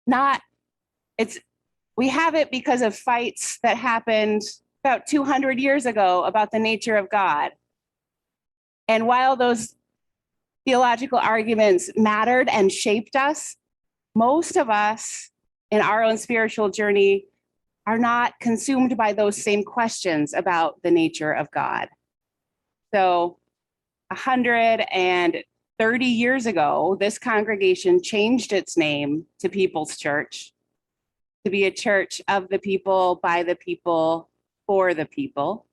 not, we have it because of fights that happened about 200 years ago about the nature of God. And while those theological arguments mattered and shaped us, most of us in our own spiritual journey are not consumed by those same questions about the nature of God. So 130 years ago, this congregation changed its name to People's Church to be a church of the people, by the people, for the people.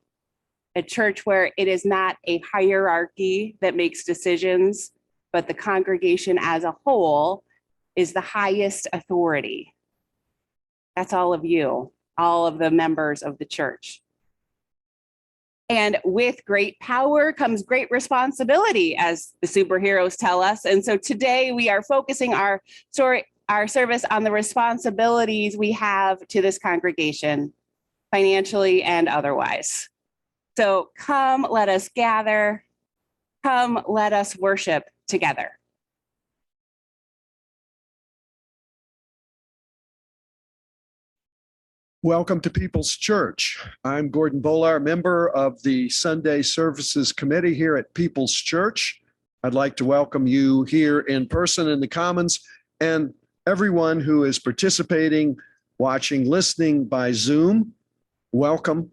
A church where it is not a hierarchy that makes decisions, but the congregation as a whole is the highest authority. That's all of you, all of the members of the church. And with great power comes great responsibility, as the superheroes tell us. And so today we are focusing our service on the responsibilities we have to this congregation, financially and otherwise. So come, let us gather. Come, let us worship together. Welcome to People's Church. I'm Gordon Bolar, member of the Sunday Services Committee here at People's Church. I'd like to welcome you here in person in the Commons and everyone who is participating, watching, listening by Zoom. Welcome.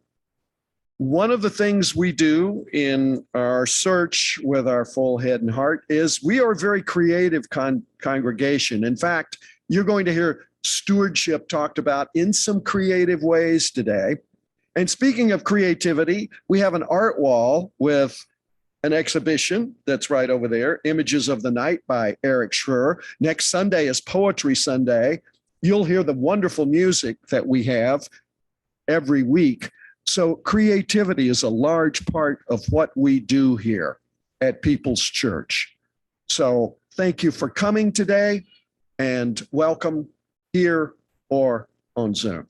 One of the things we do in our search with our full head and heart is we are a very creative congregation. In fact, you're going to hear stewardship talked about in some creative ways today. And speaking of creativity, we have an art wall with an exhibition that's right over there, Images of the Night by Eric Schroer. Next Sunday is Poetry Sunday. You'll hear the wonderful music that we have every week. So creativity is a large part of what we do here at People's Church. So thank you for coming today and welcome here or on Zoom.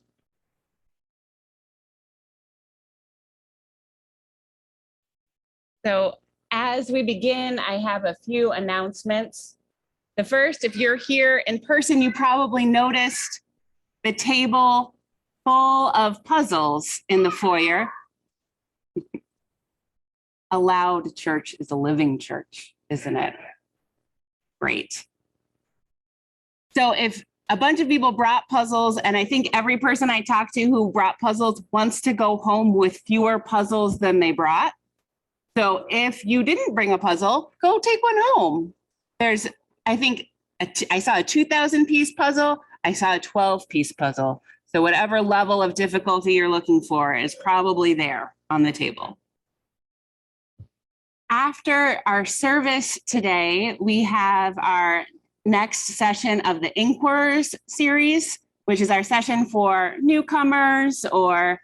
So as we begin, I have a few announcements. The first, if you're here in person, you probably noticed the table full of puzzles in the foyer. A loud church is a living church, isn't it? Great. So if a bunch of people brought puzzles, and I think every person I talked to who brought puzzles wants to go home with fewer puzzles than they brought. So if you didn't bring a puzzle, go take one home. There's, I think, I saw a 2,000 piece puzzle. I saw a 12-piece puzzle. So whatever level of difficulty you're looking for is probably there on the table. After our service today, we have our next session of the Inquirers series, which is our session for newcomers or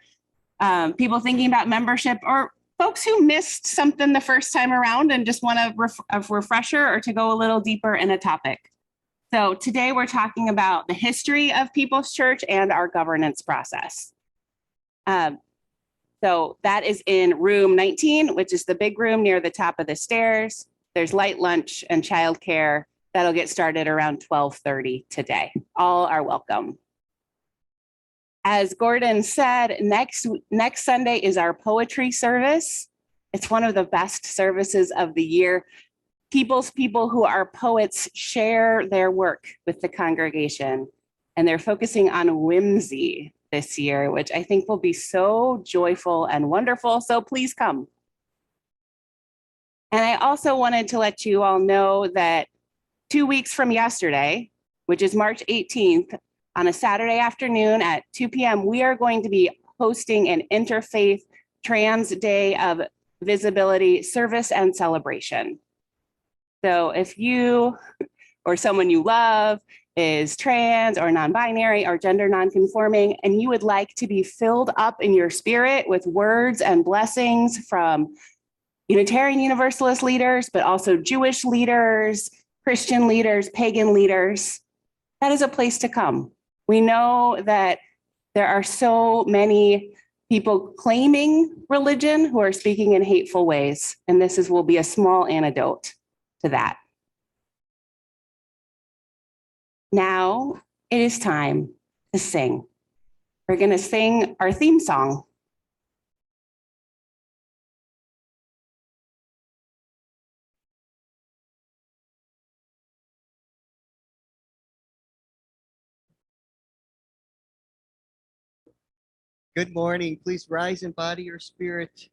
people thinking about membership or folks who missed something the first time around and just want a refresher or to go a little deeper in a topic. So today we're talking about the history of People's Church and our governance process. So that is in room 19, which is the big room near the top of the stairs. There's light lunch and childcare. That'll get started around 12:30 today. All are welcome. As Gordon said, next Sunday is our poetry service. It's one of the best services of the year. People who are poets share their work with the congregation, and they're focusing on whimsy this year, which I think will be so joyful and wonderful. So please come. And I also wanted to let you all know that 2 weeks from yesterday, which is March 18th, on a Saturday afternoon at 2 p.m., we are going to be hosting an interfaith trans day of visibility service and celebration. So if you or someone you love is trans or non-binary or gender non-conforming, and you would like to be filled up in your spirit with words and blessings from Unitarian Universalist leaders, but also Jewish leaders, Christian leaders, pagan leaders, that is a place to come. We know that there are so many people claiming religion who are speaking in hateful ways, and this will be a small antidote to that. Now, it is time to sing. We're going to sing our theme song. Good morning. Please rise in body or spirit.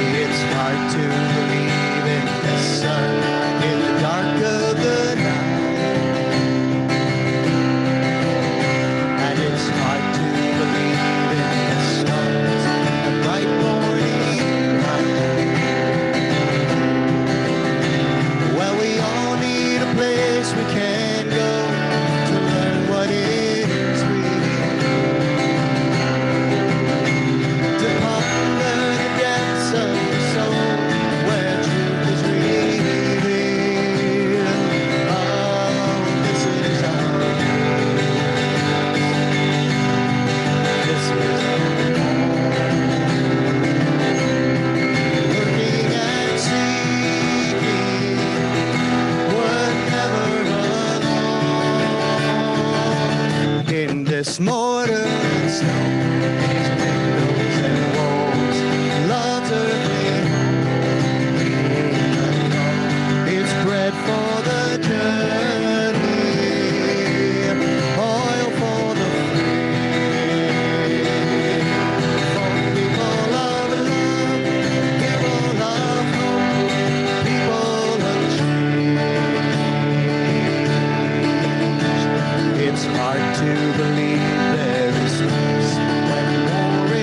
It's hard to believe in the sun in the dark of the night. And it's hard to believe in the stars in the bright morning light. Well, we all need a place we can go to learn what is real, to ponder the depths of the soul where truth is revealed. Oh, this is our this is looking and seeking, we're never alone in this mortar and stone, these windows and walls, love's earthly home. It's bread for the journey, oil for the flame. For people of love, people of hope, people unchanged. It's hard to believe there is peace when war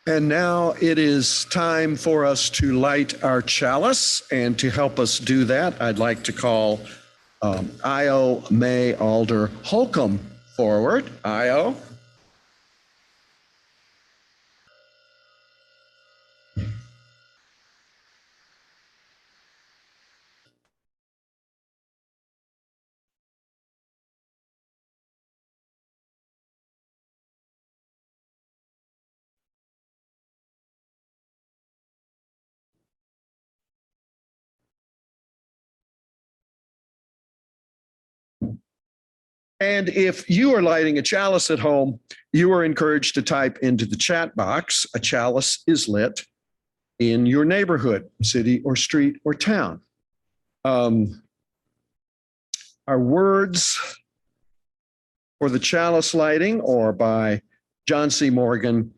And now it is time for us to light our chalice. And to help us do that, I'd like to call Io May Alder Holcomb forward. Io. And if you are lighting a chalice at home, you are encouraged to type into the chat box, a chalice is lit in your neighborhood, city or street or town. Our words for the chalice lighting are by John C. Morgan,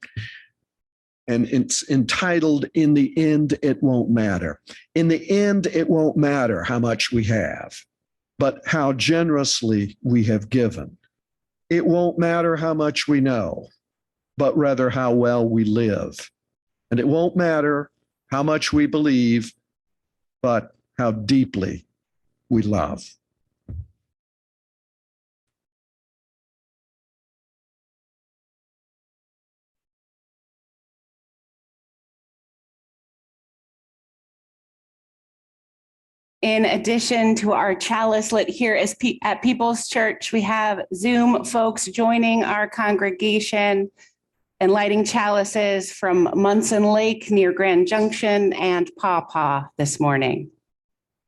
and it's entitled, "In the End, It Won't Matter." In the end, it won't matter how much we have, but how generously we have given. It won't matter how much we know, but rather how well we live. And it won't matter how much we believe, but how deeply we love. In addition to our chalice lit here at People's Church, we have Zoom folks joining our congregation and lighting chalices from Munson Lake near Grand Junction and Paw Paw this morning.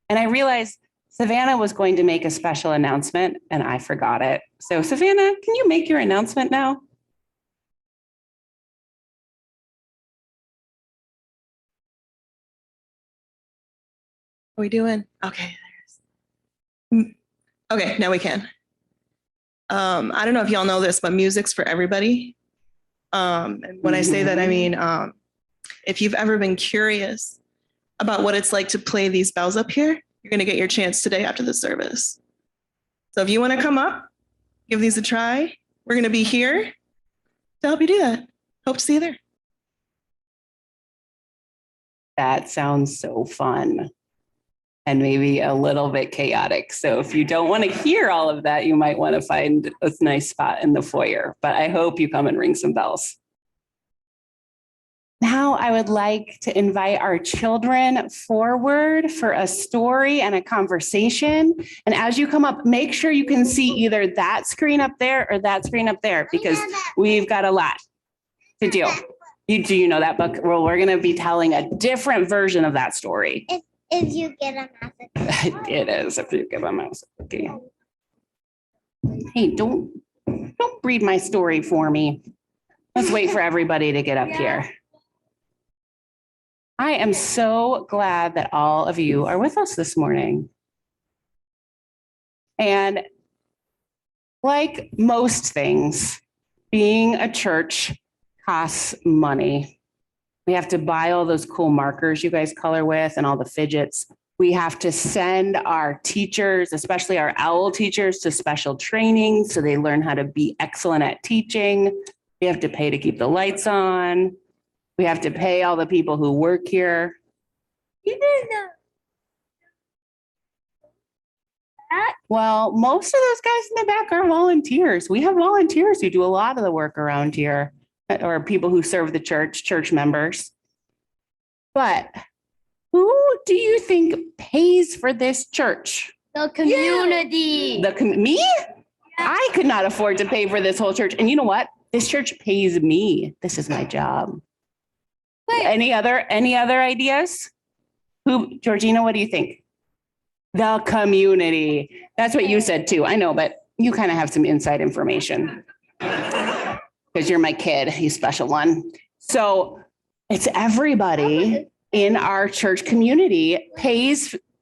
And I realized Savannah was going to make a special announcement and I forgot it. So Savannah, can you make your announcement now? Are we doing? Okay. Okay, now we can. I don't know if y'all know this, but music's for everybody. And when I say that, I mean, if you've ever been curious about what it's like to play these bells up here, you're gonna get your chance today after the service. So if you wanna come up, give these a try. We're gonna be here to help you do that. Hope to see you there. That sounds so fun. And maybe a little bit chaotic. So if you don't want to hear all of that, you might want to find a nice spot in the foyer. But I hope you come and ring some bells. Now I would like to invite our children forward for a story and a conversation. And as you come up, make sure you can see either that screen up there or that screen up there, because we've got a lot to do. Do you know that book? Well, we're going to be telling a different version of that story. If you get a mouse cookie. It is, if you give a mouse a cookie. Hey, don't read my story for me. Let's wait for everybody to get up here. I am so glad that all of you are with us this morning. And like most things, being a church costs money. We have to buy all those cool markers you guys color with and all the fidgets. We have to send our teachers, especially our OWL teachers, to special training so they learn how to be excellent at teaching. We have to pay to keep the lights on. We have to pay all the people who work here. You didn't know that? Well, most of those guys in the back are volunteers. We have volunteers who do a lot of the work around here, or people who serve the church members. But who do you think pays for this church? The community. Me? I could not afford to pay for this whole church. And you know what? This church pays me. This is my job. Wait. Any other ideas? Georgina, what do you think? The community. That's what you said too. I know, but you kind of have some inside information. Because you're my kid, you special one. So it's everybody in our church community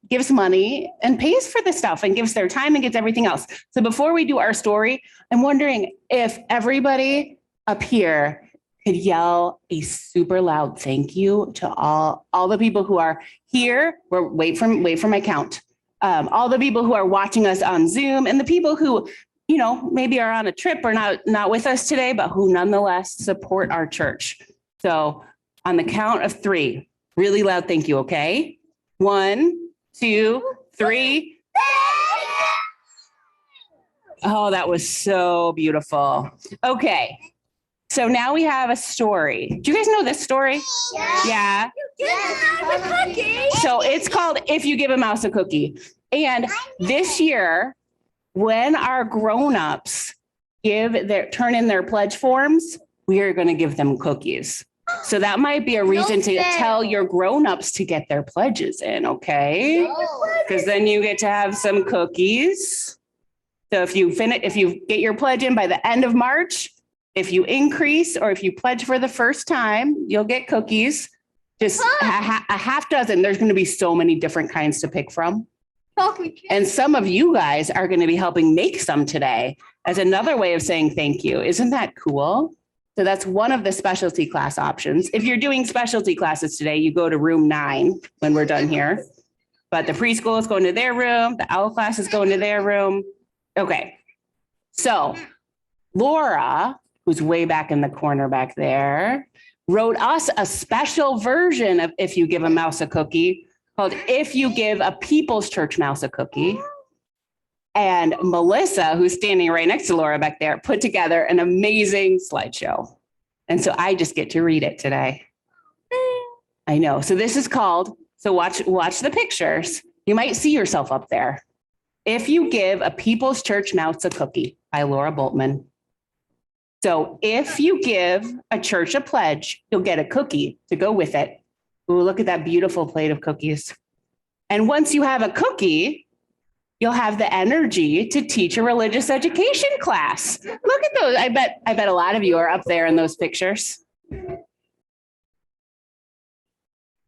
gives money and pays for the stuff and gives their time and gets everything else. So before we do our story, I'm wondering if everybody up here could yell a super loud thank you to all the people who are here. Wait for my count. All the people who are watching us on Zoom and the people who maybe are on a trip or not with us today, but who nonetheless support our church. So on the count of 3, really loud thank you, okay? 1, 2, 3. Oh, that was so beautiful. Okay. So now we have a story. Do you guys know this story? Yeah. So it's called If You Give a Mouse a Cookie. And this year, when our grown-ups turn in their pledge forms, we are going to give them cookies. So that might be a reason to tell your grown-ups to get their pledges in, okay? Because then you get to have some cookies. So if you get your pledge in by the end of March, if you increase or if you pledge for the first time, you'll get cookies. Just a half dozen. There's going to be so many different kinds to pick from. And some of you guys are going to be helping make some today as another way of saying thank you. Isn't that cool? So that's one of the specialty class options. If you're doing specialty classes today, you go to room 9 when we're done here. But the preschool is going to their room. The OWL class is going to their room. Okay. So Laura, who's way back in the corner back there, wrote us a special version of If You Give a Mouse a Cookie called If You Give a People's Church Mouse a Cookie. And Melissa, who's standing right next to Laura back there, put together an amazing slideshow. And so I just get to read it today. I know. So this is called, so watch the pictures. You might see yourself up there. If You Give a People's Church Mouse a Cookie by Laura Bultman. So if you give a church a pledge, you'll get a cookie to go with it. Ooh, look at that beautiful plate of cookies. And once you have a cookie, you'll have the energy to teach a religious education class. Look at those. I bet a lot of you are up there in those pictures.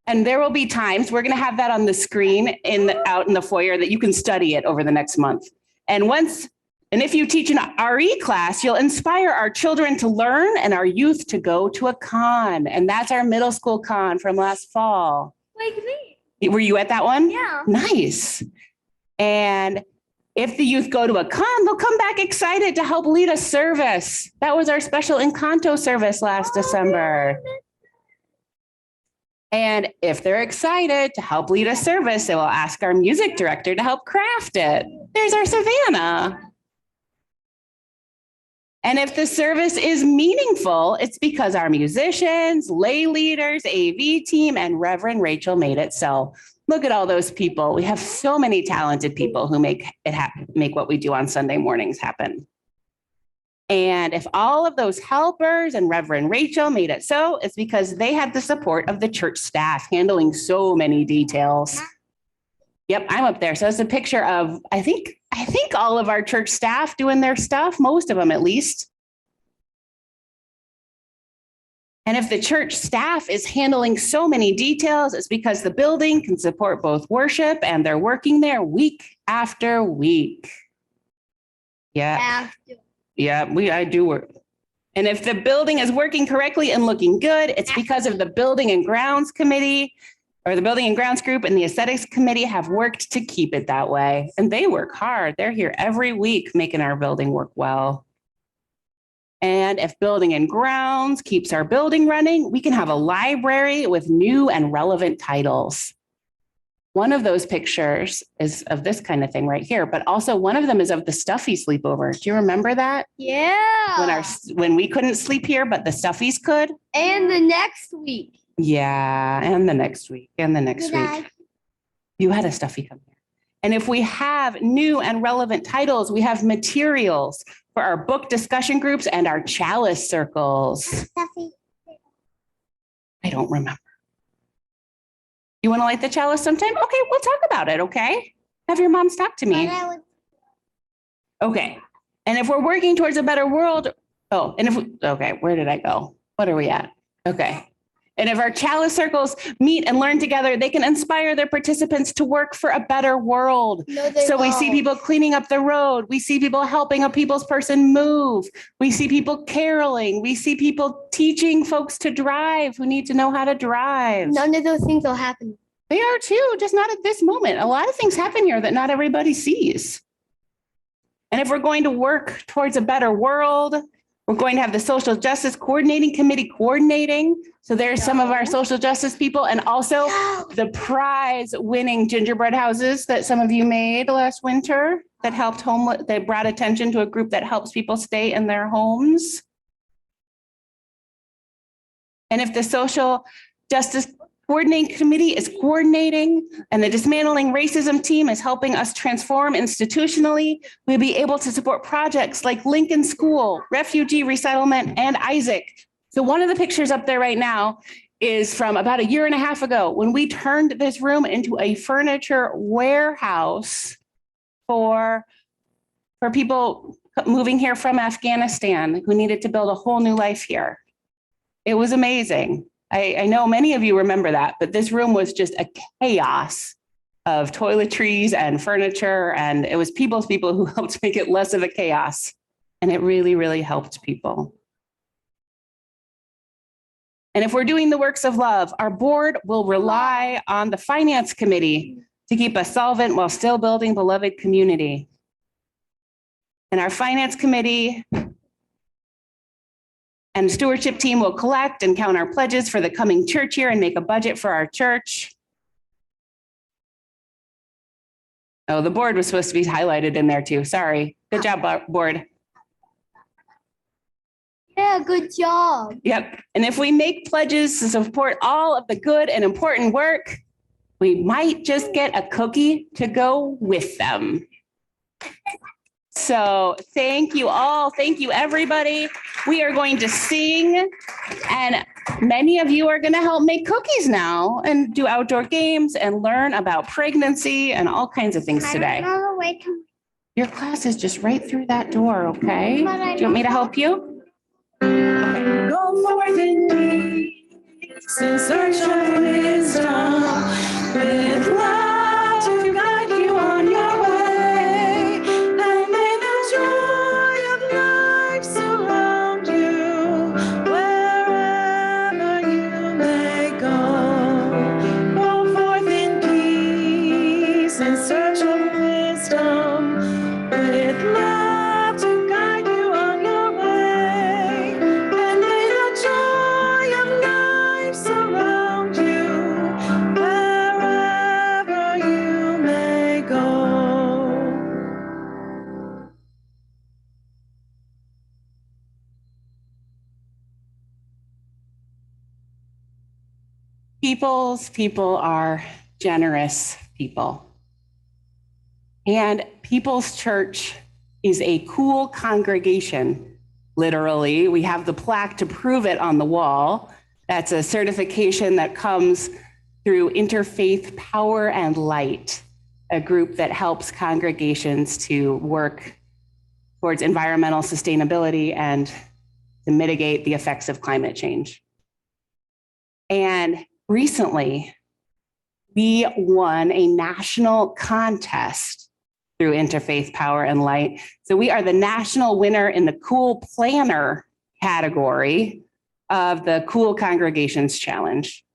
And there will be times, we're going to have that on the screen out in the foyer that you can study it over the next month. And if you teach an RE class, you'll inspire our children to learn and our youth to go to a con. And that's our middle school con from last fall. Like me. Were you at that one? Yeah. Nice. And if the youth go to a con, they'll come back excited to help lead a service. That was our special Encanto service last December. And if they're excited to help lead a service, they will ask our music director to help craft it. There's our Savannah. And if the service is meaningful, it's because our musicians, lay leaders, AV team, and Reverend Rachel made it so. Look at all those people. We have so many talented people who make what we do on Sunday mornings happen. And if all of those helpers and Reverend Rachel made it so, it's because they had the support of the church staff handling so many details. Yep, I'm up there. So it's a picture of, I think all of our church staff doing their stuff, most of them at least. And if the church staff is handling so many details, it's because the building can support both worship and they're working there week after week. Yeah. Yeah, I do work. And if the building is working correctly and looking good, it's because of the Building and Grounds Committee or the Building and Grounds Group and the Aesthetics Committee have worked to keep it that way. And they work hard. They're here every week making our building work well. And if Building and Grounds keeps our building running, we can have a library with new and relevant titles. One of those pictures is of this kind of thing right here, but also one of them is of the Stuffy sleepover. Do you remember that? Yeah. When we couldn't sleep here, but the Stuffies could? And the next week. Yeah, and the next week, and the next week. You had a Stuffy come here. And if we have new and relevant titles, we have materials for our book discussion groups and our chalice circles. Stuffy. I don't remember. You want to light the chalice sometime? Okay, we'll talk about it, okay? Have your moms talk to me. Okay. And if we're working towards a better world, okay, where did I go? What are we at? Okay. And if our chalice circles meet and learn together, they can inspire their participants to work for a better world. So we see people cleaning up the road. We see people helping a people's person move. We see people caroling. We see people teaching folks to drive who need to know how to drive. None of those things will happen. They are too, just not at this moment. A lot of things happen here that not everybody sees. And if we're going to work towards a better world, We're going to have the Social Justice Coordinating Committee coordinating. So there's some of our social justice people, and also the prize winning gingerbread houses that some of you made last winter that helped that brought attention to a group that helps people stay in their homes. And if the Social Justice Coordinating Committee is coordinating and the Dismantling Racism team is helping us transform institutionally, we'll be able to support projects like Lincoln School, Refugee Resettlement, and Isaac. So one of the pictures up there right now is from about a year and a half ago when we turned this room into a furniture warehouse for people moving here from Afghanistan who needed to build a whole new life here. It was amazing. I know many of you remember that, but this room was just a chaos of toiletries and furniture, and it was people's people who helped make it less of a chaos. And it really, really helped people. And if we're doing the works of love, our board will rely on the finance committee to keep us solvent while still building beloved community. And our finance committee and stewardship team will collect and count our pledges for the coming church year and make a budget for our church. Oh, the board was supposed to be highlighted in there too. Sorry. Good job, board. Yeah, good job. Yep. And if we make pledges to support all of the good and important work, we might just get a cookie to go with them. So thank you all. Thank you, everybody. We are going to sing, and many of you are going to help make cookies now and do outdoor games and learn about pregnancy and all kinds of things today. I don't know the way to. Your class is just right through that door, okay? Do you want me to help you? Go forth in peace in search of wisdom, with love to guide you on your way, and may the joy of life surround you wherever you may go. Go forth in peace in search of wisdom, with love to guide you on your way, and may the joy of life surround you wherever you may go. People are generous people. And People's Church is a cool congregation. Literally, we have the plaque to prove it on the wall. That's a certification that comes through Interfaith Power and Light, a group that helps congregations to work towards environmental sustainability and to mitigate the effects of climate change. And recently, we won a national contest through Interfaith Power and Light. So we are the national winner in the Cool Planner category of the Cool Congregations Challenge.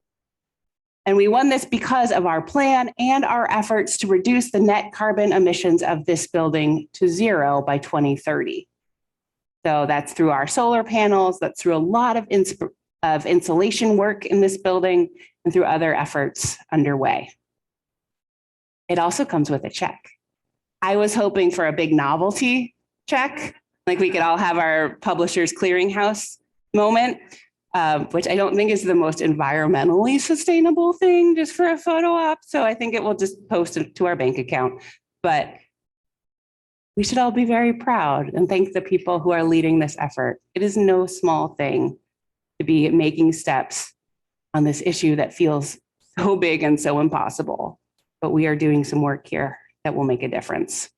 And we won this because of our plan and our efforts to reduce the net carbon emissions of this building to zero by 2030. So that's through our solar panels, that's through a lot of insulation work in this building, and through other efforts underway. It also comes with a check. I was hoping for a big novelty check, like we could all have our Publishers Clearinghouse moment, which I don't think is the most environmentally sustainable thing just for a photo op. So I think it will just post it to our bank account. But we should all be very proud and thank the people who are leading this effort. It is no small thing to be making steps on this issue that feels so big and so impossible. But we are doing some work here that will make a difference.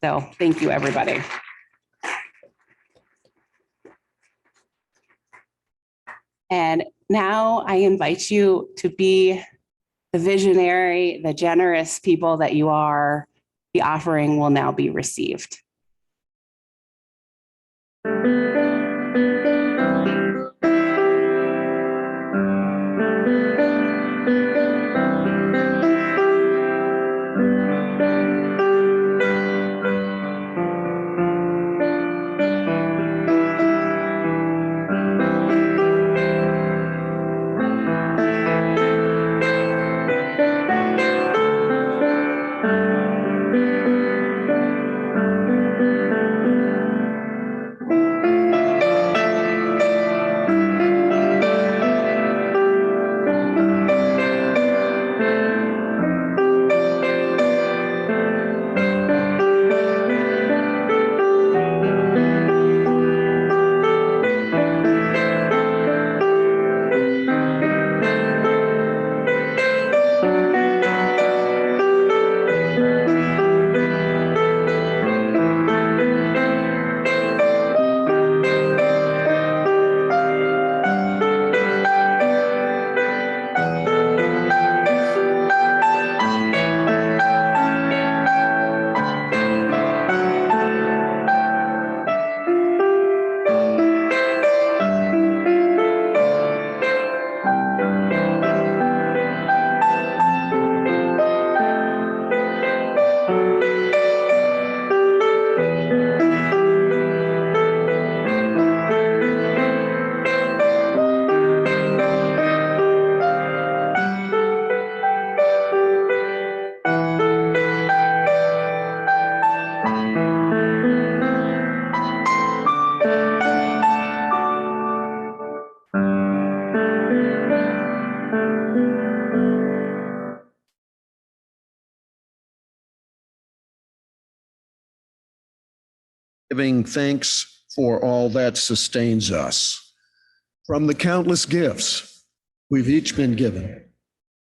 So thank you, everybody. And now I invite you to be the visionary, the generous people that you are. The offering will now be received. giving thanks for all that sustains us. From the countless gifts we've each been given,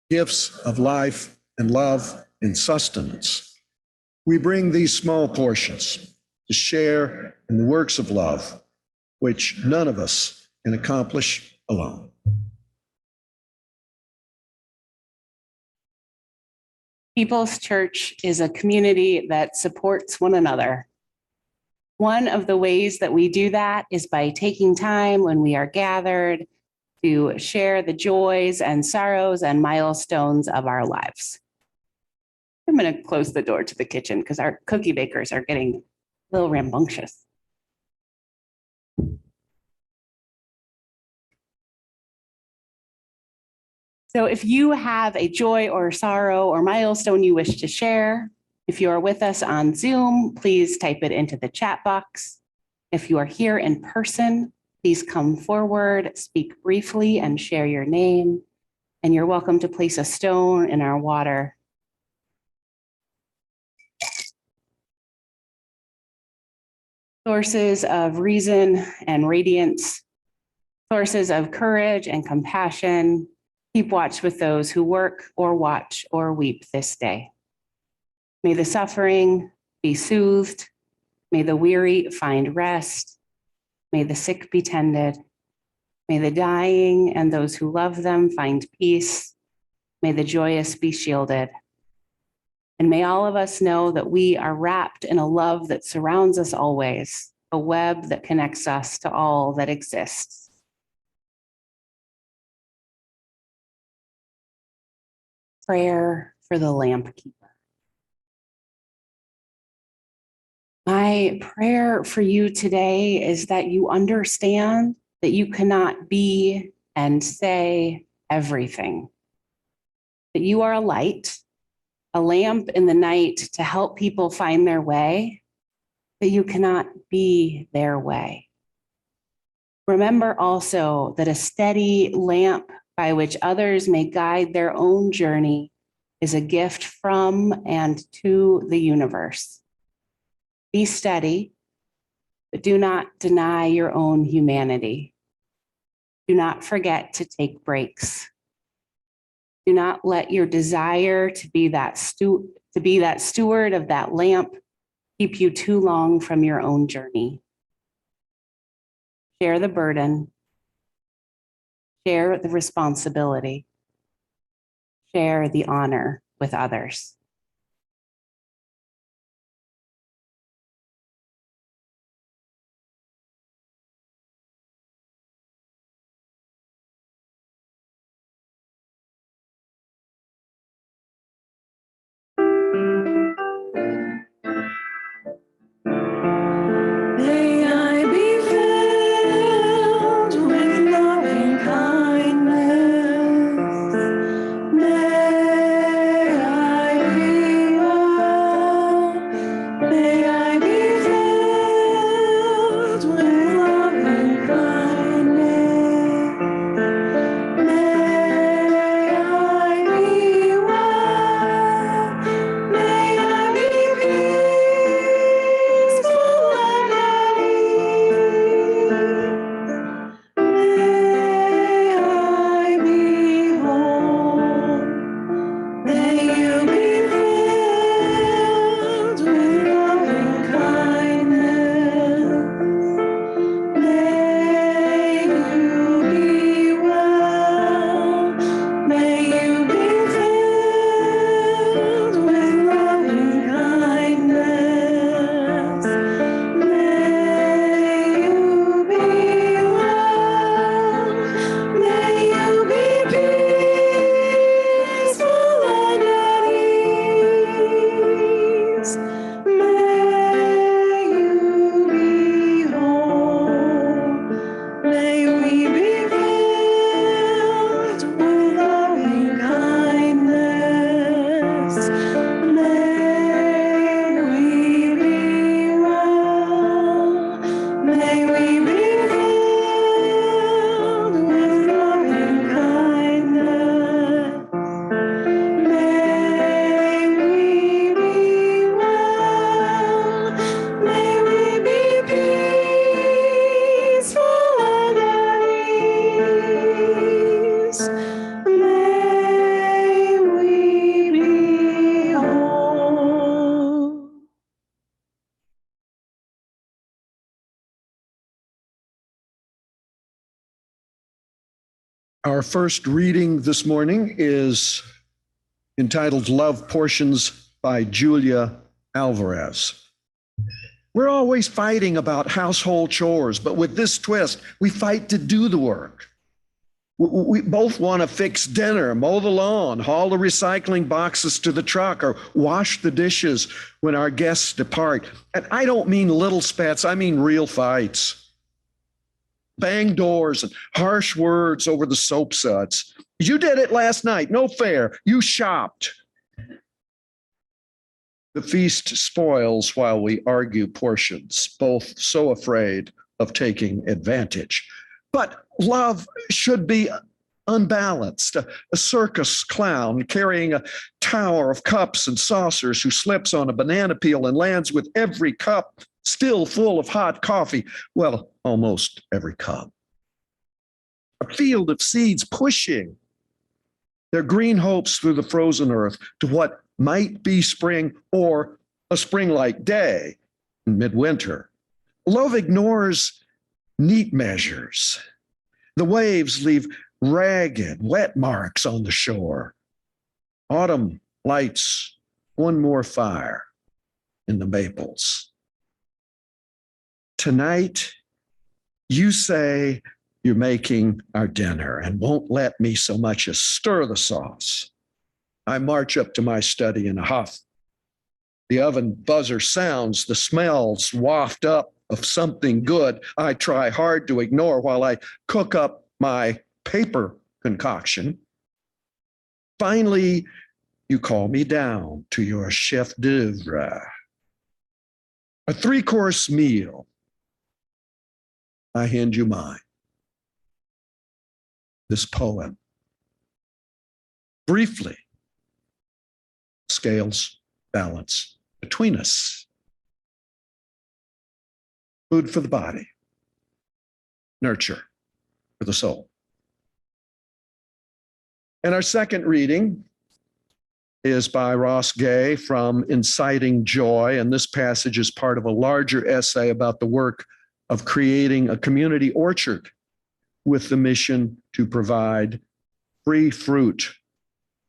gifts of life and love and sustenance, we bring these small portions to share in the works of love, which none of us can accomplish alone. People's Church is a community that supports one another. One of the ways that we do that is by taking time when we are gathered to share the joys and sorrows and milestones of our lives. I'm going to close the door to the kitchen because our cookie bakers are getting a little rambunctious. So if you have a joy or sorrow or milestone you wish to share, if you are with us on Zoom, please type it into the chat box. If you are here in person, please come forward, speak briefly, and share your name. And you're welcome to place a stone in our water. Sources of reason and radiance, sources of courage and compassion, keep watch with those who work or watch or weep this day. May the suffering be soothed. May the weary find rest. May the sick be tended. May the dying and those who love them find peace. May the joyous be shielded. And may all of us know that we are wrapped in a love that surrounds us always, a web that connects us to all that exists. Prayer for the lamp keeper. My prayer for you today is that you understand that you cannot be and say everything. That you are a light, a lamp in the night to help people find their way, but you cannot be their way. Remember also that a steady lamp by which others may guide their own journey is a gift from and to the universe. Be steady, but do not deny your own humanity. Do not forget to take breaks. Do not let your desire to be that steward of that lamp keep you too long from your own journey. Share the burden. Share the responsibility. Share the honor with others. May I be filled with loving kindness. May I be Our first reading this morning is entitled Love Portions by Julia Alvarez. We're always fighting about household chores, but with this twist, we fight to do the work. We both want to fix dinner, mow the lawn, haul the recycling boxes to the truck, or wash the dishes when our guests depart. And I don't mean little spats, I mean real fights. Bang doors and harsh words over the soap suds. You did it last night, no fair. You shopped. The feast spoils while we argue portions, both so afraid of taking advantage. But love should be unbalanced, a circus clown carrying a tower of cups and saucers who slips on a banana peel and lands with every cup still full of hot coffee. Well, almost every cup. A field of seeds pushing their green hopes through the frozen earth to what might be spring or a spring-like day in midwinter. Love ignores neat measures. The waves leave ragged, wet marks on the shore. Autumn lights one more fire in the maples. Tonight, you say you're making our dinner and won't let me so much as stir the sauce. I march up to my study in a huff. The oven buzzer sounds, the smells waft up of something good I try hard to ignore while I cook up my paper concoction. Finally, you call me down to your chef d'oeuvre, a 3-course meal. I hand you mine, this poem. Briefly, scales balance between us. Food for the body, nurture for the soul. And our second reading is by Ross Gay from Inciting Joy. And this passage is part of a larger essay about the work of creating a community orchard with the mission to provide free fruit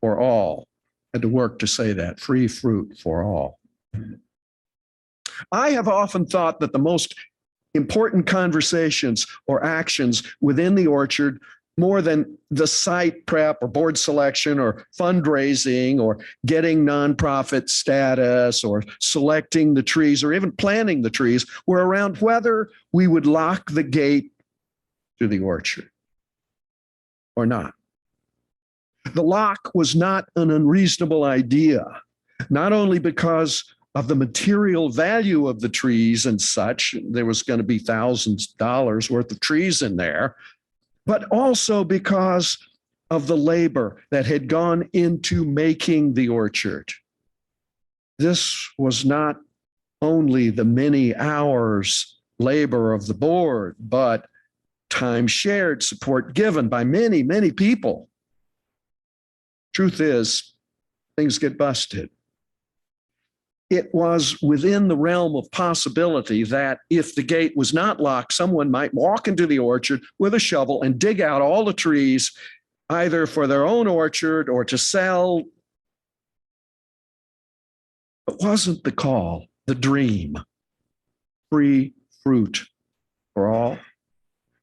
for all. I had to work to say that, free fruit for all. I have often thought that the most important conversations or actions within the orchard, more than the site prep or board selection or fundraising or getting nonprofit status or selecting the trees or even planting the trees, were around whether we would lock the gate to the orchard or not. The lock was not an unreasonable idea, not only because of the material value of the trees and such, there was going to be thousands of dollars worth of trees in there, but also because of the labor that had gone into making the orchard. This was not only the many hours labor of the board, but time shared, support given by many, many people. Truth is, things get busted. It was within the realm of possibility that if the gate was not locked, someone might walk into the orchard with a shovel and dig out all the trees, either for their own orchard or to sell. It wasn't the call, the dream, free fruit for all.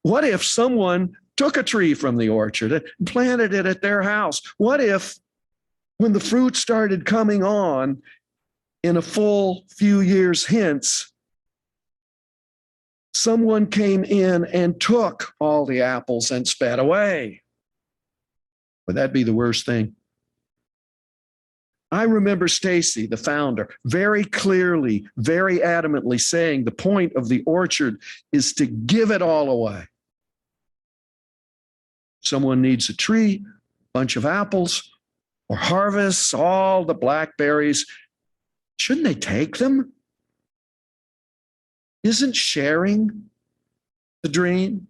What if someone took a tree from the orchard and planted it at their house? What if, when the fruit started coming on, in a full few years hence, someone came in and took all the apples and sped away? Would that be the worst thing? I remember Stacy, the founder, very clearly, very adamantly saying the point of the orchard is to give it all away. Someone needs a tree, a bunch of apples, or harvests all the blackberries. Shouldn't they take them? Isn't sharing the dream?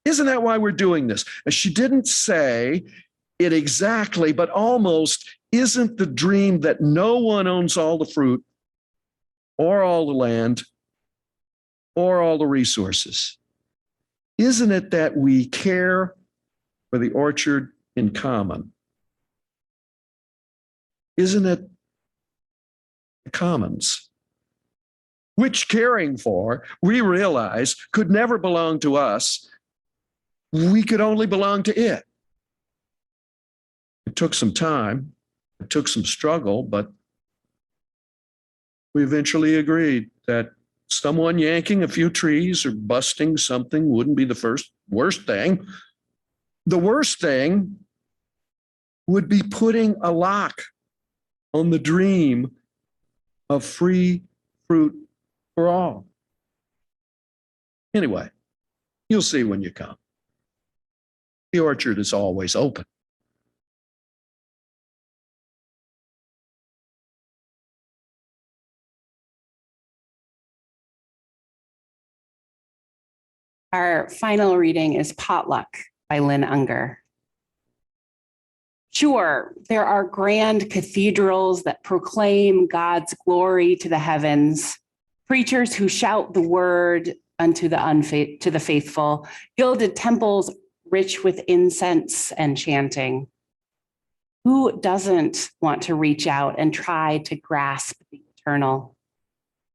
Isn't that why we're doing this? And she didn't say it exactly, but almost, isn't the dream that no one owns all the fruit or all the land or all the resources? Isn't it that we care for the orchard in common. Isn't it the commons, which caring for, we realize could never belong to us. We could only belong to it. It took some time, it took some struggle, but we eventually agreed that someone yanking a few trees or busting something wouldn't be the worst thing. The worst thing would be putting a lock on the dream of free fruit for all. Anyway, you'll see when you come. The orchard is always open. Our final reading is Potluck by Lynn Unger. Sure, there are grand cathedrals that proclaim God's glory to the heavens, preachers who shout the word unto the faithful, gilded temples rich with incense and chanting. Who doesn't want to reach out and try to grasp the eternal?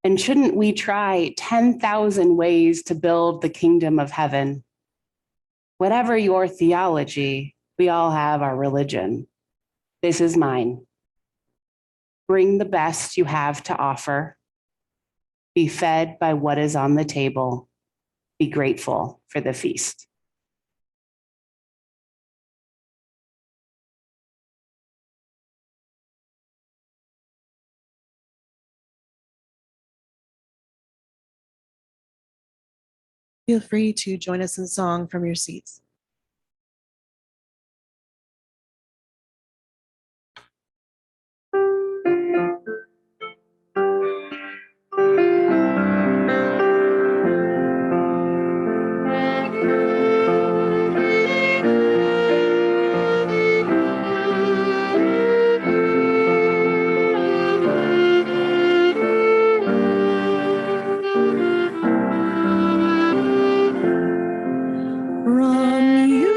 And shouldn't we try 10,000 ways to build the kingdom of heaven? Whatever your theology, we all have our religion. This is mine. Bring the best you have to offer. Be fed by what is on the table. Be grateful for the feast. Feel free to join us in song from your seats. From you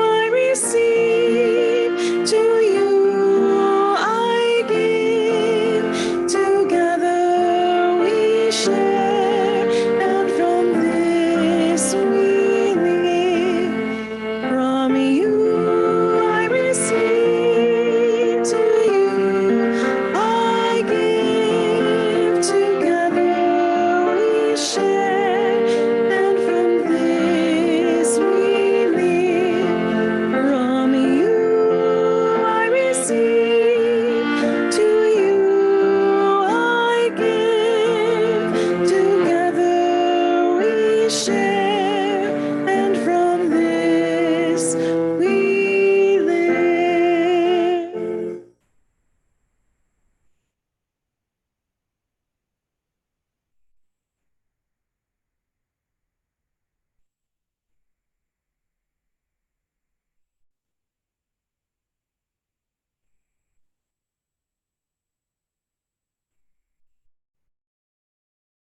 I receive, to you I give. Together we share, and from this we live. From you I receive, to you I give. Together we share, and from this we live. From you I receive, to you I give. Together we share, and from this we live.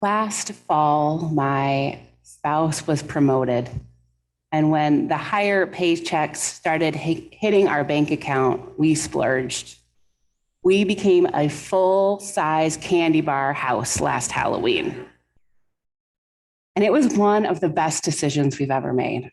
Last fall, my spouse was promoted. And when the higher paychecks started hitting our bank account, we splurged. We became a full-size candy bar house last Halloween. And it was one of the best decisions we've ever made.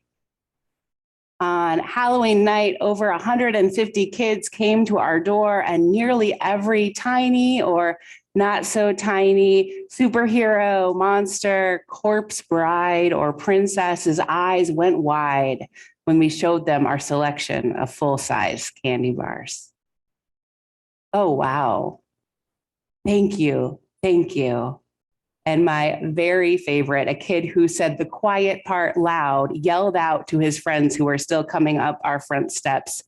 On Halloween night, over 150 kids came to our door, and nearly every tiny or not so tiny superhero, monster, corpse bride, or princess's eyes went wide when we showed them our selection of full-size candy bars. Oh, wow. Thank you. Thank you. And my very favorite, a kid who said the quiet part loud, yelled out to his friends who were still coming up our front steps,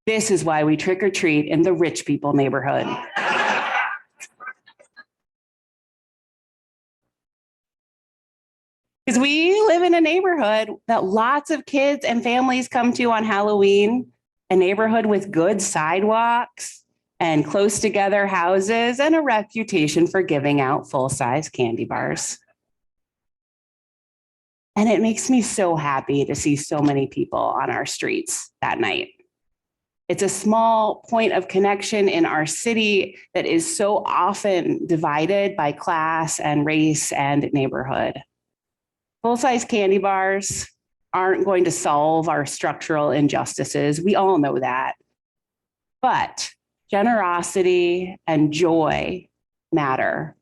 "This is why we trick or treat in the rich people neighborhood." Because we live in a neighborhood that lots of kids and families come to on Halloween, a neighborhood with good sidewalks and close together houses and a reputation for giving out full-size candy bars. And it makes me so happy to see so many people on our streets that night. It's a small point of connection in our city that is so often divided by class and race and neighborhood. Full-size candy bars aren't going to solve our structural injustices. We all know that. But generosity and joy matter.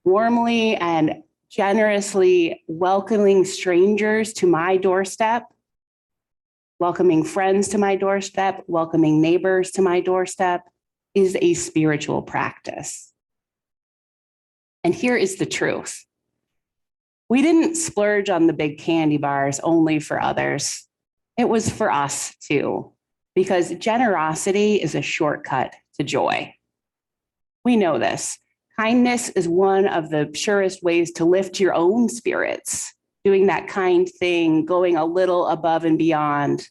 Warmly and generously welcoming strangers to my doorstep, welcoming friends to my doorstep, welcoming neighbors to my doorstep is a spiritual practice. And here is the truth. We didn't splurge on the big candy bars only for others. It was for us too, because generosity is a shortcut to joy. We know this. Kindness is one of the surest ways to lift your own spirits. Doing that kind thing, going a little above and beyond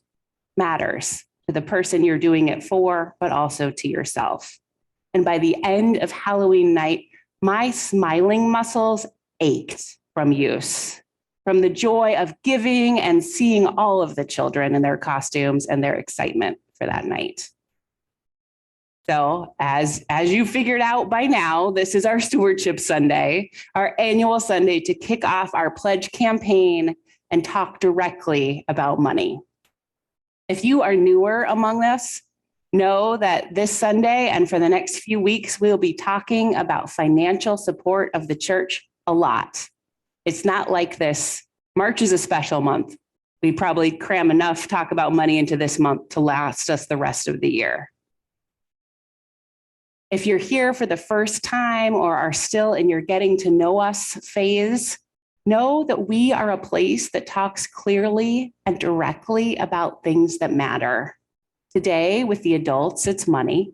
matters to the person you're doing it for, but also to yourself. And by the end of Halloween night, my smiling muscles ached from use, from the joy of giving and seeing all of the children in their costumes and their excitement for that night. So as you figured out by now, this is our Stewardship Sunday, our annual Sunday to kick off our pledge campaign and talk directly about money. If you are newer among us, know that this Sunday and for the next few weeks, we'll be talking about financial support of the church a lot. It's not like this. March is a special month. We probably cram enough talk about money into this month to last us the rest of the year. If you're here for the first time or are still in your getting to know us phase, know that we are a place that talks clearly and directly about things that matter. Today, with the adults, it's money.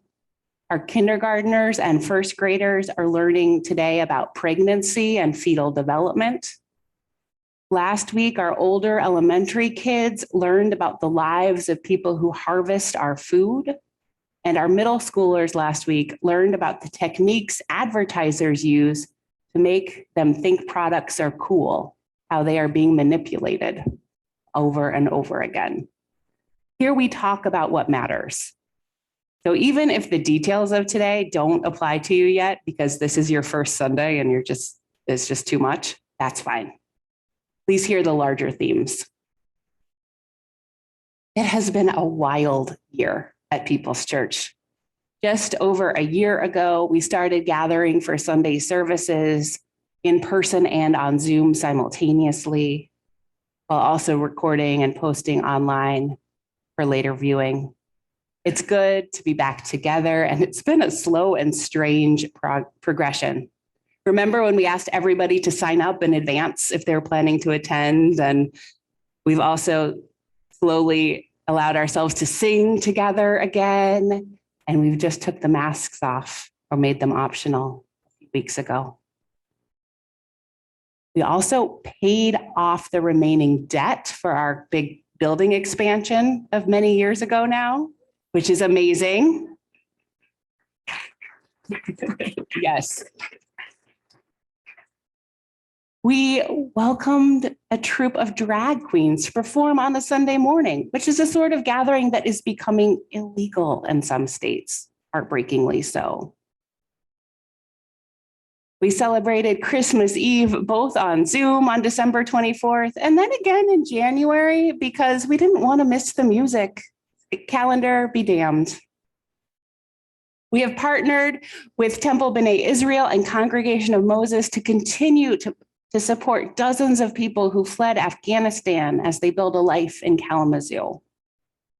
Our kindergartners and first graders are learning today about pregnancy and fetal development. Last week, our older elementary kids learned about the lives of people who harvest our food. And our middle schoolers last week learned about the techniques advertisers use to make them think products are cool, how they are being manipulated over and over again. Here we talk about what matters. So even if the details of today don't apply to you yet, because this is your first Sunday and it's just too much, that's fine. Please hear the larger themes. It has been a wild year at People's Church. Just over a year ago, we started gathering for Sunday services in person and on Zoom simultaneously, while also recording and posting online for later viewing. It's good to be back together, and it's been a slow and strange progression. Remember when we asked everybody to sign up in advance if they're planning to attend? And we've also slowly allowed ourselves to sing together again. And we've just took the masks off or made them optional a few weeks ago. We also paid off the remaining debt for our big building expansion of many years ago now, which is amazing. Yes. We welcomed a troupe of drag queens to perform on the Sunday morning, which is a sort of gathering that is becoming illegal in some states, heartbreakingly so. We celebrated Christmas Eve both on Zoom on December 24th and then again in January because we didn't want to miss the music. Calendar be damned. We have partnered with Temple B'nai Israel and Congregation of Moses to continue to support dozens of people who fled Afghanistan as they build a life in Kalamazoo.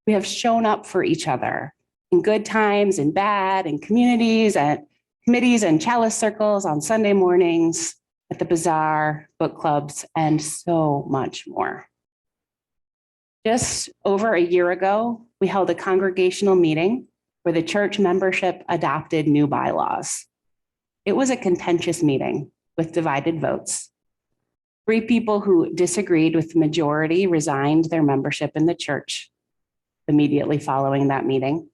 We have shown up for each other in good times and bad, in communities and committees and chalice circles on Sunday mornings, at the bazaar, book clubs, and so much more. Just over a year ago, we held a congregational meeting where the church membership adopted new bylaws. It was a contentious meeting with divided votes. 3 people who disagreed with the majority resigned their membership in the church immediately following that meeting.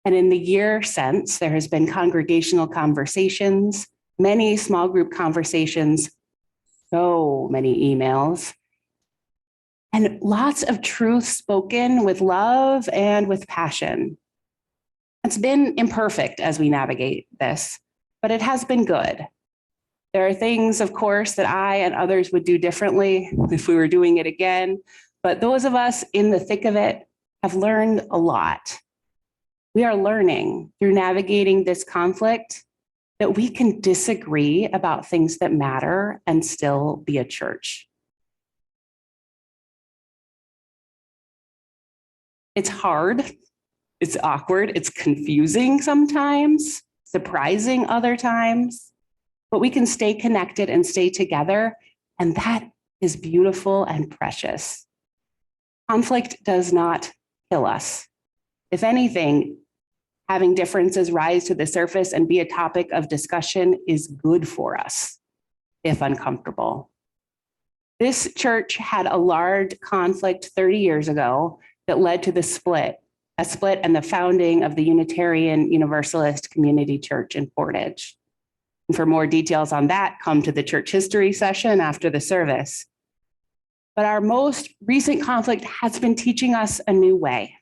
And in the year since, there has been congregational conversations, many small group conversations, so many emails, and lots of truth spoken with love and with passion. It's been imperfect as we navigate this, but it has been good. There are things, of course, that I and others would do differently if we were doing it again, but those of us in the thick of it have learned a lot. We are learning through navigating this conflict that we can disagree about things that matter and still be a church. It's hard, it's awkward, it's confusing sometimes, surprising other times, but we can stay connected and stay together, and that is beautiful and precious. Conflict does not kill us. If anything, having differences rise to the surface and be a topic of discussion is good for us, if uncomfortable. This church had a large conflict 30 years ago that led to a split and the founding of the Unitarian Universalist Community Church in Portage. And for more details on that, come to the church history session after the service. But our most recent conflict has been teaching us a new way.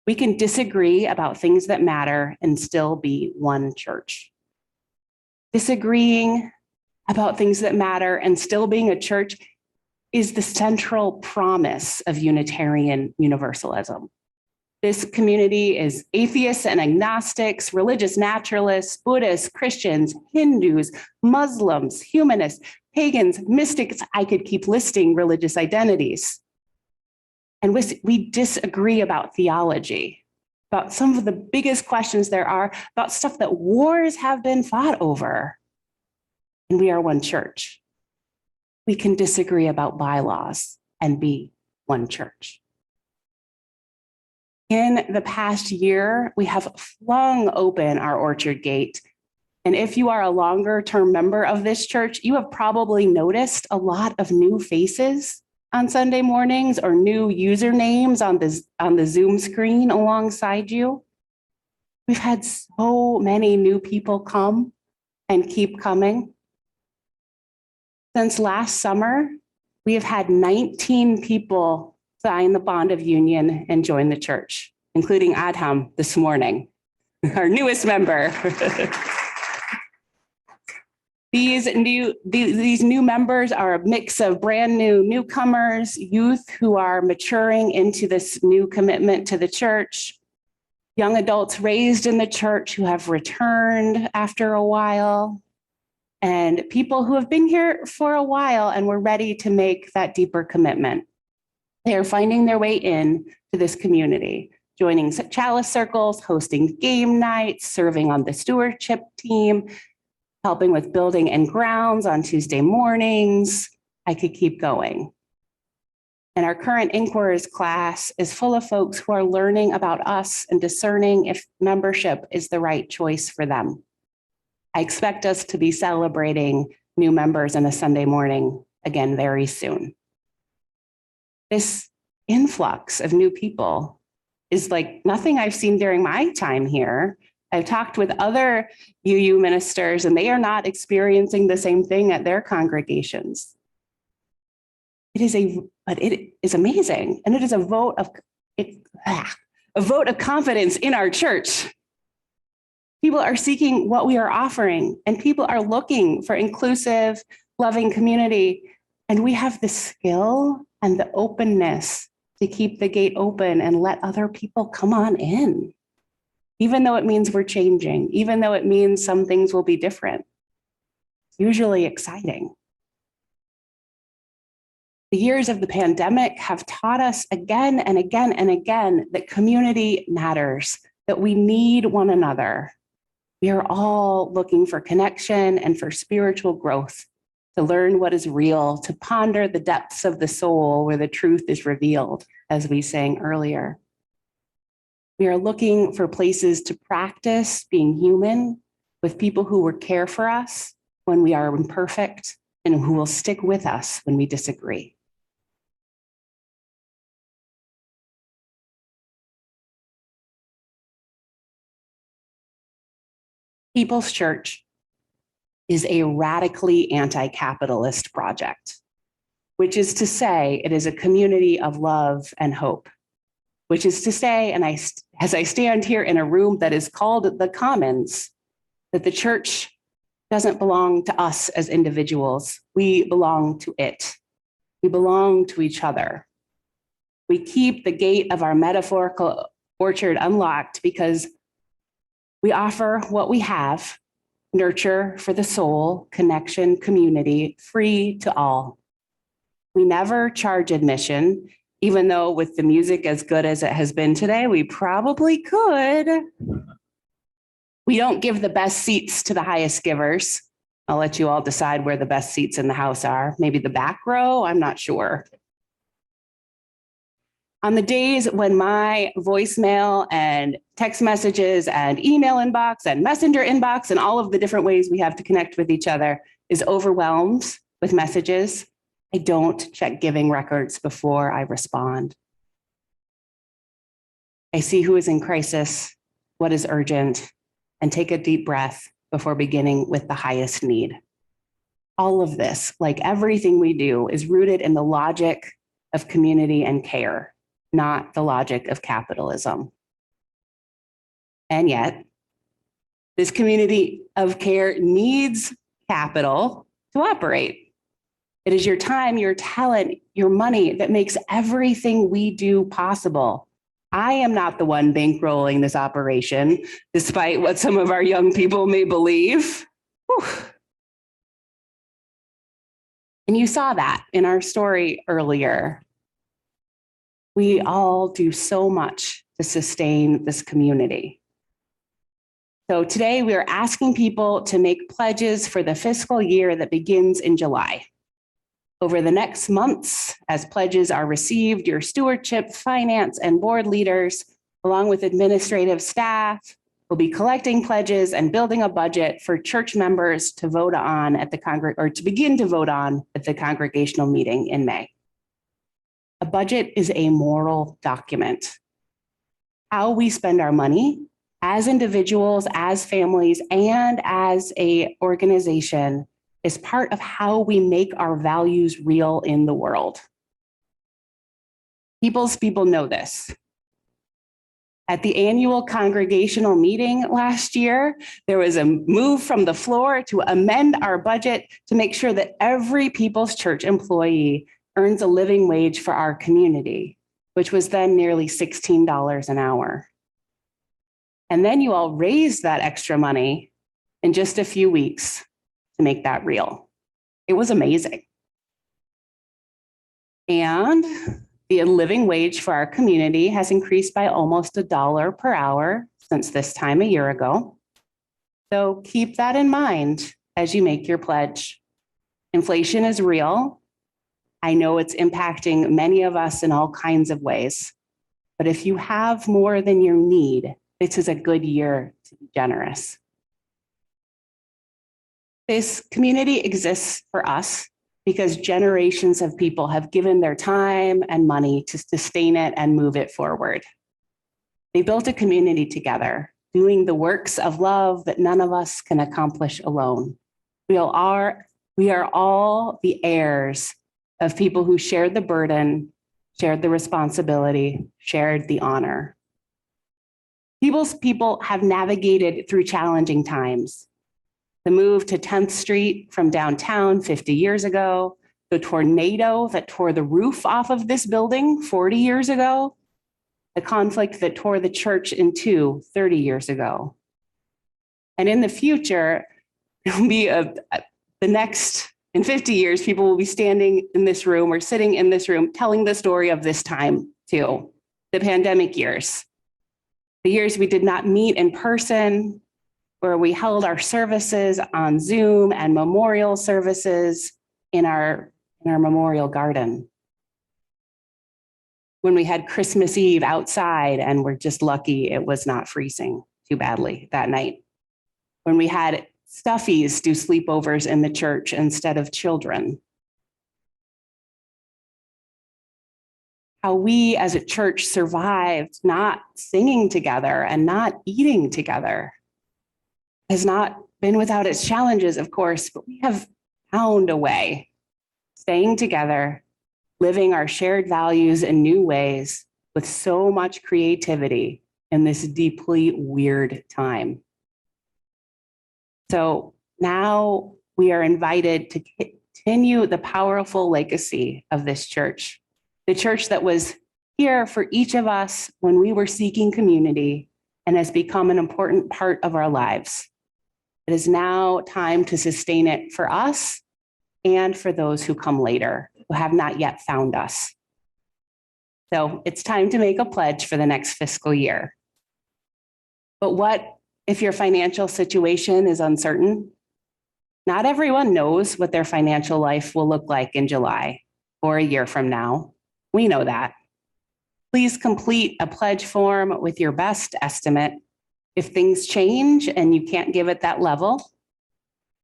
We can disagree about things that matter and still be one church. Disagreeing about things that matter and still being a church is the central promise of Unitarian Universalism. This community is atheists and agnostics, religious naturalists, Buddhists, Christians, Hindus, Muslims, humanists, pagans, mystics. I could keep listing religious identities. And we disagree about theology, about some of the biggest questions there are, about stuff that wars have been fought over. And we are one church. We can disagree about bylaws and be one church. In the past year, we have flung open our orchard gate. And if you are a longer-term member of this church, you have probably noticed a lot of new faces on Sunday mornings or new usernames on the Zoom screen alongside you. We've had so many new people come and keep coming. Since last summer, we have had 19 people sign the bond of union and join the church, including Adham this morning, our newest member. These new members are a mix of brand new newcomers, youth who are maturing into this new commitment to the church, young adults raised in the church who have returned after a while, and people who have been here for a while and were ready to make that deeper commitment. They are finding their way in to this community, joining chalice circles, hosting game nights, serving on the stewardship team, helping with building and grounds on Tuesday mornings. I could keep going. And our current inquirers class is full of folks who are learning about us and discerning if membership is the right choice for them. I expect us to be celebrating new members on a Sunday morning again very soon. This influx of new people is like nothing I've seen during my time here. I've talked with other UU ministers and they are not experiencing the same thing at their congregations. It is amazing. And it is a vote of confidence in our church. People are seeking what we are offering and people are looking for inclusive, loving community. And we have the skill and the openness to keep the gate open and let other people come on in. Even though it means we're changing, even though it means some things will be different. It's usually exciting. The years of the pandemic have taught us again and again and again that community matters, that we need one another. We are all looking for connection and for spiritual growth, to learn what is real, to ponder the depths of the soul where the truth is revealed, as we sang earlier. We are looking for places to practice being human with people who will care for us when we are imperfect and who will stick with us when we disagree. People's Church is a radically anti-capitalist project. which is to say it is a community of love and hope, which is to say, and as I stand here in a room that is called the Commons, that the church doesn't belong to us as individuals. We belong to it. We belong to each other. We keep the gate of our metaphorical orchard unlocked because we offer what we have: nurture for the soul, connection, community, free to all. We never charge admission, even though with the music as good as it has been today, we probably could. We don't give the best seats to the highest givers. I'll let you all decide where the best seats in the house are. Maybe the back row, I'm not sure. On the days when my voicemail and text messages and email inbox and messenger inbox and all of the different ways we have to connect with each other is overwhelmed with messages, I don't check giving records before I respond. I see who is in crisis, what is urgent, and take a deep breath before beginning with the highest need. All of this, like everything we do, is rooted in the logic of community and care, not the logic of capitalism. And yet, this community of care needs capital to operate. It is your time, your talent, your money that makes everything we do possible. I am not the one bankrolling this operation, despite what some of our young people may believe. Whew. And you saw that in our story earlier. We all do so much to sustain this community. So today we are asking people to make pledges for the fiscal year that begins in July. Over the next months, as pledges are received, your stewardship, finance, and board leaders, along with administrative staff, will be collecting pledges and building a budget for church members to vote on at the to begin to vote on at the congregational meeting in May. A budget is a moral document. How we spend our money as individuals, as families, and as an organization is part of how we make our values real in the world. People's people know this. At the annual congregational meeting last year, there was a move from the floor to amend our budget to make sure that every People's Church employee earns a living wage for our community, which was then nearly $16 an hour. And then you all raised that extra money in just a few weeks to make that real. It was amazing. And the living wage for our community has increased by almost $1 per hour since this time a year ago. So keep that in mind as you make your pledge. Inflation is real. I know it's impacting many of us in all kinds of ways. But if you have more than you need, this is a good year to be generous. This community exists for us because generations of people have given their time and money to sustain it and move it forward. They built a community together, doing the works of love that none of us can accomplish alone. We are all the heirs of people who shared the burden, shared the responsibility, shared the honor. People's people have navigated through challenging times. The move to 10th Street from downtown 50 years ago, the tornado that tore the roof off of this building 40 years ago, the conflict that tore the church in two 30 years ago. And in the future, it'll be in 50 years, people will be standing in this room or sitting in this room telling the story of this time too, the pandemic years. The years we did not meet in person, where we held our services on Zoom and memorial services in our memorial garden. When we had Christmas Eve outside and we're just lucky it was not freezing too badly that night. When we had stuffies do sleepovers in the church instead of children. How we as a church survived not singing together and not eating together has not been without its challenges, of course, but we have found a way, staying together, living our shared values in new ways with so much creativity in this deeply weird time. So now we are invited to continue the powerful legacy of this church, the church that was here for each of us when we were seeking community and has become an important part of our lives. It is now time to sustain it for us and for those who come later, who have not yet found us. So it's time to make a pledge for the next fiscal year. But what if your financial situation is uncertain? Not everyone knows what their financial life will look like in July or a year from now. We know that. Please complete a pledge form with your best estimate. If things change and you can't give at that level,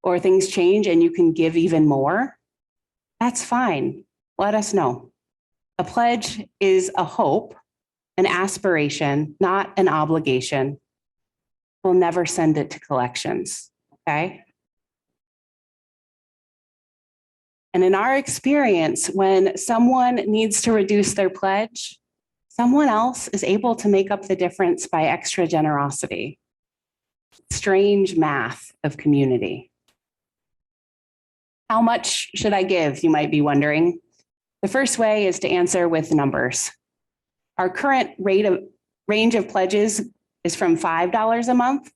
or things change and you can give even more, that's fine. Let us know. A pledge is a hope, an aspiration, not an obligation. We'll never send it to collections, okay? And in our experience, when someone needs to reduce their pledge, someone else is able to make up the difference by extra generosity. Strange math of community. How much should I give, you might be wondering? The first way is to answer with numbers. Our current range of pledges is from $5 a month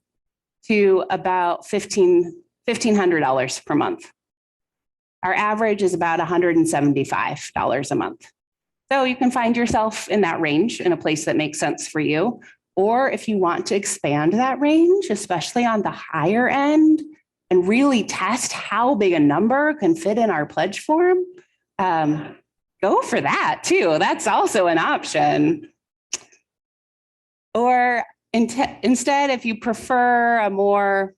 to about $1,500 per month. Our average is about $175 a month. So you can find yourself in that range in a place that makes sense for you. Or if you want to expand that range, especially on the higher end, and really test how big a number can fit in our pledge form, go for that too. That's also an option. Or instead, if you prefer a more,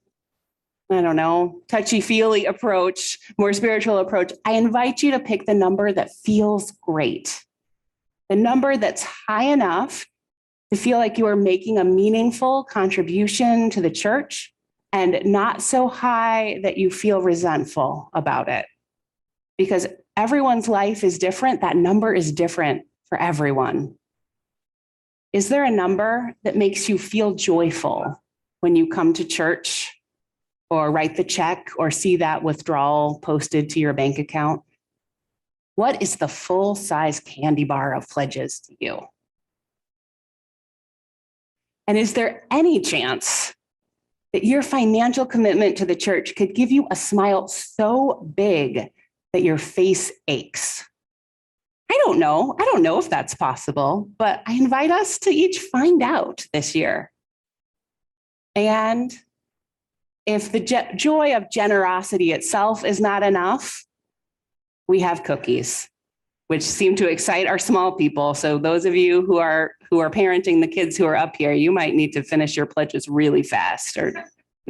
I don't know, touchy-feely approach, more spiritual approach, I invite you to pick the number that feels great. The number that's high enough to feel like you are making a meaningful contribution to the church and not so high that you feel resentful about it. Because everyone's life is different. That number is different for everyone. Is there a number that makes you feel joyful when you come to church or write the check or see that withdrawal posted to your bank account? What is the full-size candy bar of pledges to you? And is there any chance that your financial commitment to the church could give you a smile so big that your face aches? I don't know. I don't know if that's possible, but I invite us to each find out this year. And if the joy of generosity itself is not enough, we have cookies, which seem to excite our small people. So those of you who are parenting the kids who are up here, you might need to finish your pledges really fast or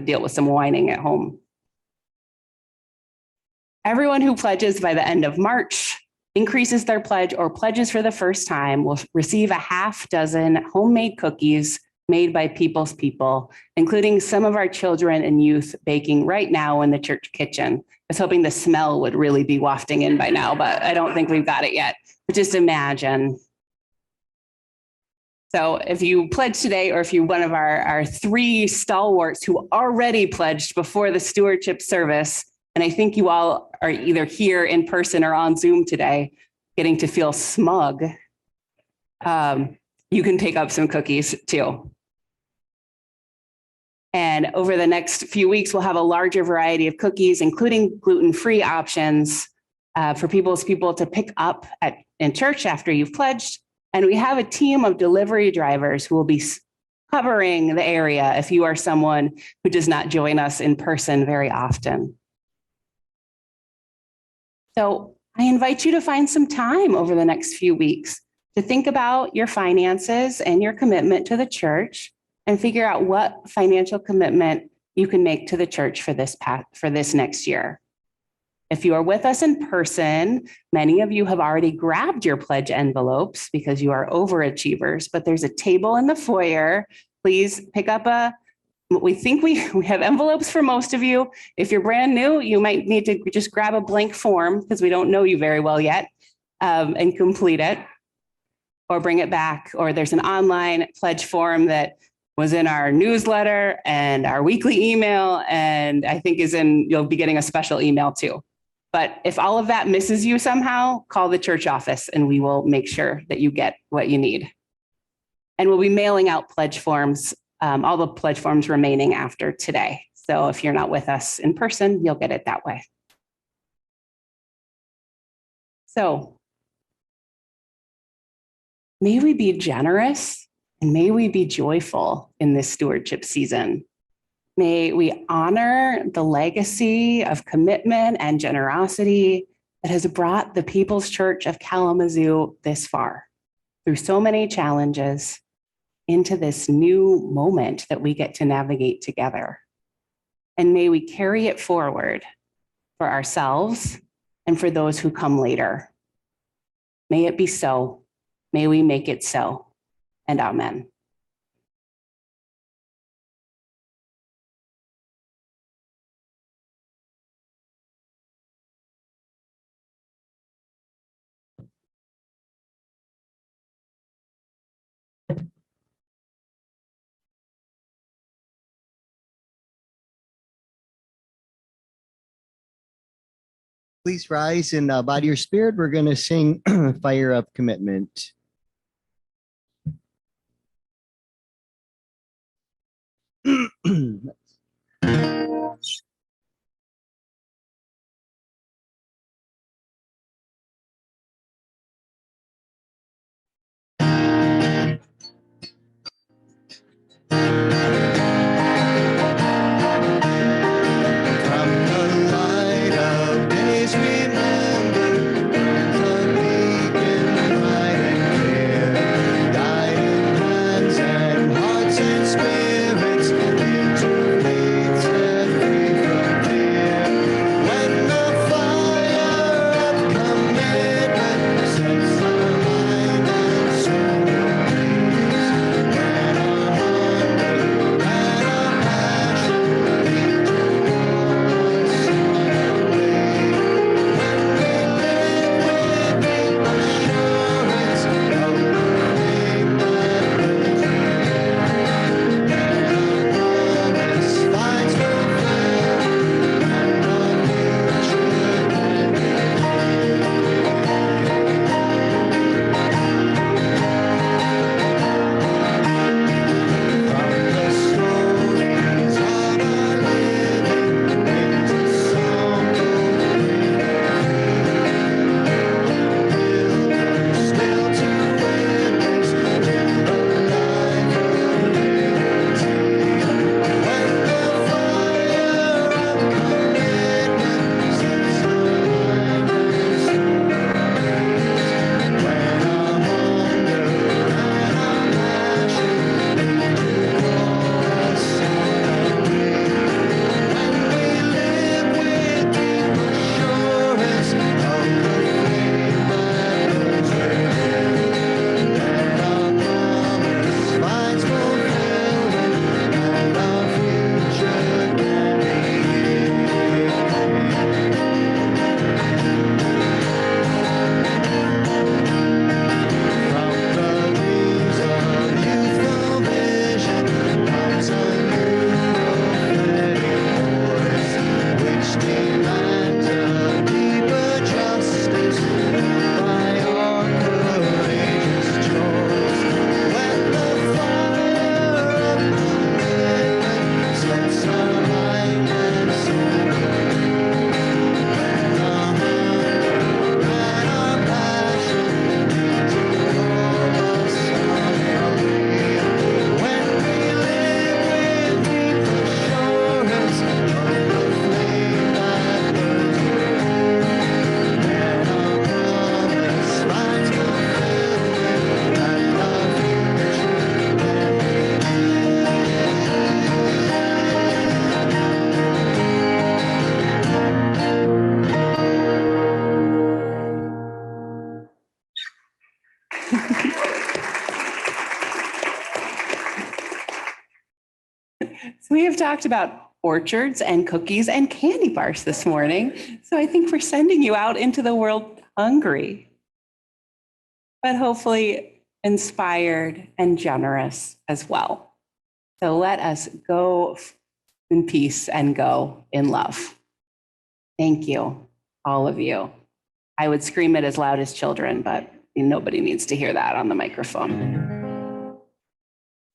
deal with some whining at home. Everyone who pledges by the end of March, increases their pledge, or pledges for the first time will receive a half dozen homemade cookies made by People's People, including some of our children and youth baking right now in the church kitchen. I was hoping the smell would really be wafting in by now, but I don't think we've got it yet. But just imagine. So if you pledge today, or if you're one of our three stalwarts who already pledged before the stewardship service, and I think you all are either here in person or on Zoom today, getting to feel smug, you can pick up some cookies too. And over the next few weeks, we'll have a larger variety of cookies, including gluten-free options for People's People to pick up in church after you've pledged. And we have a team of delivery drivers who will be covering the area if you are someone who does not join us in person very often. So I invite you to find some time over the next few weeks to think about your finances and your commitment to the church and figure out what financial commitment you can make to the church for this next year. If you are with us in person, many of you have already grabbed your pledge envelopes because you are overachievers, but there's a table in the foyer. Please pick up we think we have envelopes for most of you. If you're brand new, you might need to just grab a blank form because we don't know you very well yet. and complete it, or bring it back. Or there's an online pledge form that was in our newsletter and our weekly email, and I think you'll be getting a special email too. But if all of that misses you somehow, call the church office and we will make sure that you get what you need. And we'll be mailing out pledge forms, all the pledge forms remaining after today. So if you're not with us in person, you'll get it that way. So may we be generous and may we be joyful in this stewardship season. May we honor the legacy of commitment and generosity that has brought the People's Church of Kalamazoo this far, through so many challenges, into this new moment that we get to navigate together. And may we carry it forward for ourselves and for those who come later. May it be so. May we make it so. And amen. Please rise in body or spirit. We're going to sing Fire Up Commitment. So we have talked about orchards and cookies and candy bars this morning. So I think we're sending you out into the world hungry. but hopefully inspired and generous as well. So let us go in peace and go in love. Thank you, all of you. I would scream it as loud as children, but nobody needs to hear that on the microphone.